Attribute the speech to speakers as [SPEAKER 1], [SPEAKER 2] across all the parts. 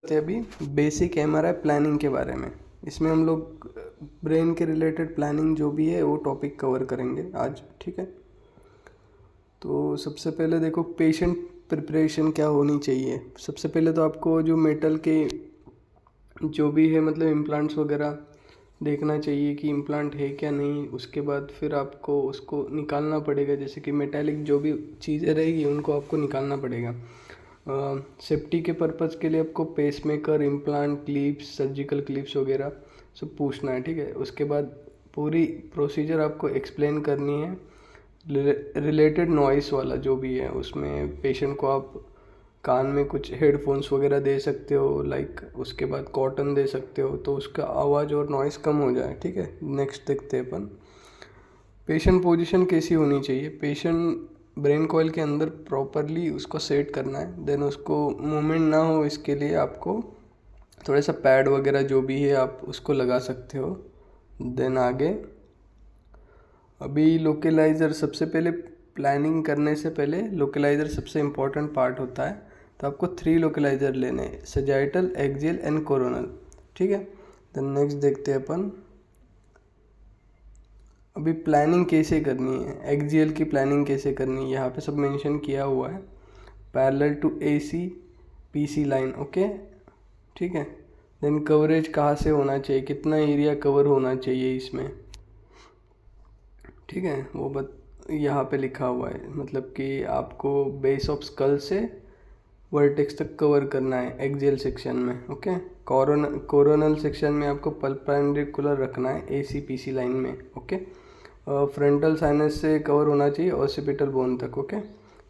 [SPEAKER 1] करते हैं अभी बेसिक एमआरआई प्लानिंग के बारे में। इसमें हम लोग ब्रेन के रिलेटेड प्लानिंग जो भी है वो टॉपिक कवर करेंगे आज, ठीक है। तो सबसे पहले देखो पेशेंट प्रिपरेशन क्या होनी चाहिए। सबसे पहले तो आपको जो मेटल के जो भी है मतलब इम्प्लांट्स वगैरह देखना चाहिए कि इम्प्लांट है क्या नहीं। उसके बाद फिर आपको उसको निकालना पड़ेगा, जैसे कि मेटालिक जो भी चीज़ें रहेगी उनको आपको निकालना पड़ेगा। सेफ्टी के पर्पज़ के लिए आपको pacemaker, implant, clips, surgical clips वगैरह सब पूछना है, ठीक है। उसके बाद पूरी प्रोसीजर आपको एक्सप्लेन करनी है। रिलेटेड नॉइस वाला जो भी है उसमें पेशेंट को आप कान में कुछ हेडफोन्स वगैरह दे सकते हो, लाइक उसके बाद कॉटन दे सकते हो तो उसका आवाज़ और नॉइस कम हो जाए, ठीक है। नेक्स्ट देखते हैं अपन पेशेंट पोजीशन कैसी होनी चाहिए। पेशेंट ब्रेन कॉइल के अंदर प्रॉपरली उसको सेट करना है, देन उसको मूवमेंट ना हो इसके लिए आपको थोड़ा सा पैड वगैरह जो भी है आप उसको लगा सकते हो। देन आगे अभी लोकेलाइज़र, सबसे पहले प्लानिंग करने से पहले लोकेलाइज़र सबसे इम्पोर्टेंट पार्ट होता है। तो आपको 3 लोकेलाइज़र लेने हैं, सजाइटल, एक्सियल एंड कोरोनल, ठीक है। देन नेक्स्ट देखते हैं अपन अभी प्लानिंग कैसे करनी है। एक्सियल की प्लानिंग कैसे करनी है यहाँ पे सब मेंशन किया हुआ है। Parallel to AC PC line, okay, ठीक है। देन कवरेज कहाँ से होना चाहिए, कितना एरिया कवर होना चाहिए इसमें, ठीक है, वो यहाँ पे लिखा हुआ है। मतलब कि आपको बेस ऑफ स्कल से वर्टेक्स तक कवर करना है एक्सियल सेक्शन में, ओके। कोरोनल सेक्शन में आपको परपेंडिकुलर रखना है एसी पीसी लाइन में, ओके। फ्रंटल साइनस से कवर होना चाहिए ऑसिपिटल बोन तक, ओके।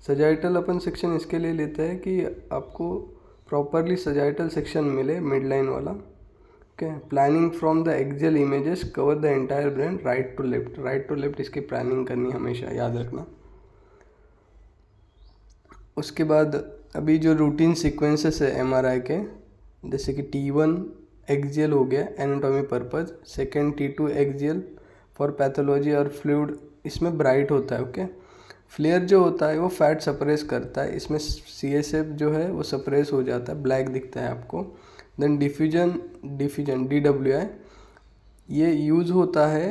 [SPEAKER 1] सजाइटल अपन सेक्शन इसके लिए लेते हैं कि आपको प्रॉपरली सजाइटल सेक्शन मिले मिड लाइन वाला, okay. Planning from the axial images cover the entire brain right to left इसकी प्लानिंग करनी हमेशा याद रखना। उसके बाद अभी जो रूटीन सीक्वेंसेस है एमआरआई के, जैसे कि T1 एक्सियल हो गया anatomy purpose, second T2 axial for pathology और फ्लूइड, इसमें ब्राइट होता है, ओके। फ्लेयर जो होता है वो फैट सप्रेस करता है, इसमें CSF जो है वो सप्रेस हो जाता है, ब्लैक दिखता है आपको। देन डिफ्यूजन DWI ये यूज़ होता है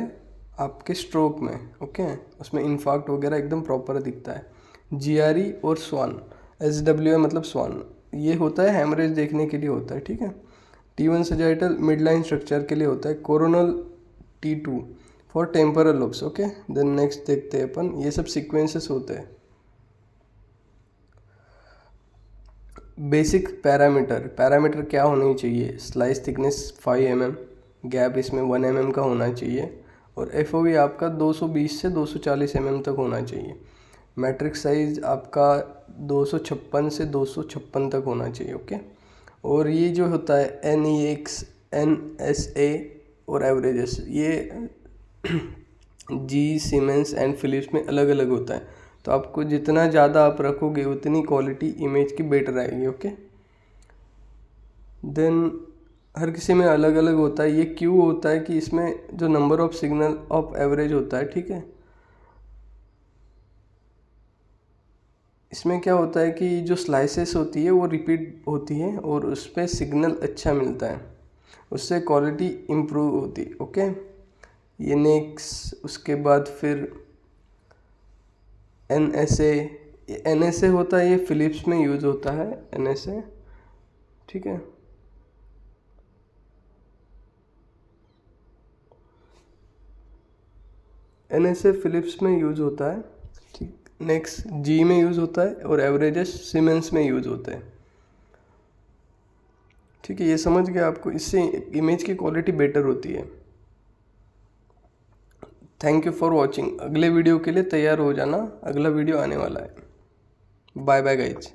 [SPEAKER 1] आपके स्ट्रोक में, ओके। उसमें इन्फार्क्ट वगैरह एकदम प्रॉपर दिखता है। GRE और स्वान, SWI मतलब स्वान, ये होता है हेमरेज देखने के लिए होता है, ठीक है। T1 sagittal mid line structure के लिए होता है। Coronal T2 for temporal lobes, okay. Then next देखते हैं अपन, ये सब सीक्वेंसेस होते हैं। बेसिक पैरामीटर क्या होनी चाहिए, स्लाइस थिकनेस 5 mm, गैप इसमें 1 mm का होना चाहिए, और FOV आपका 220 से 240 mm तक होना चाहिए। मैट्रिक्स साइज आपका 256 से 256 तक होना चाहिए, ओके। और ये जो होता है NEX, NSA और एवरेजेस, ये G, सीमेंस एंड फिलिप्स में अलग अलग होता है। तो आपको जितना ज़्यादा आप रखोगे उतनी क्वालिटी इमेज की बेटर आएगी, ओके। देन हर किसी में अलग अलग होता है। ये क्यों होता है कि इसमें जो number of signal of average होता है, ठीक है, इसमें क्या होता है कि जो स्लाइसेस होती है वो रिपीट होती है और उस पर सिग्नल अच्छा मिलता है, उससे क्वालिटी इम्प्रूव होती है, ओके। ये नेक्स्ट उसके बाद फिर NSA होता है, ये फिलिप्स में यूज़ होता है NSA, ठीक है। NSA फिलिप्स में यूज़ होता है, ठीक। नेक्स्ट G में यूज़ होता है और एवरेजेस सीमेंस में यूज़ होते हैं, ठीक है। ये समझ गया आपको, इससे इमेज की क्वालिटी बेटर होती है। Thank you for watching. अगले वीडियो के लिए तैयार हो जाना, अगला वीडियो आने वाला है। Bye bye guys.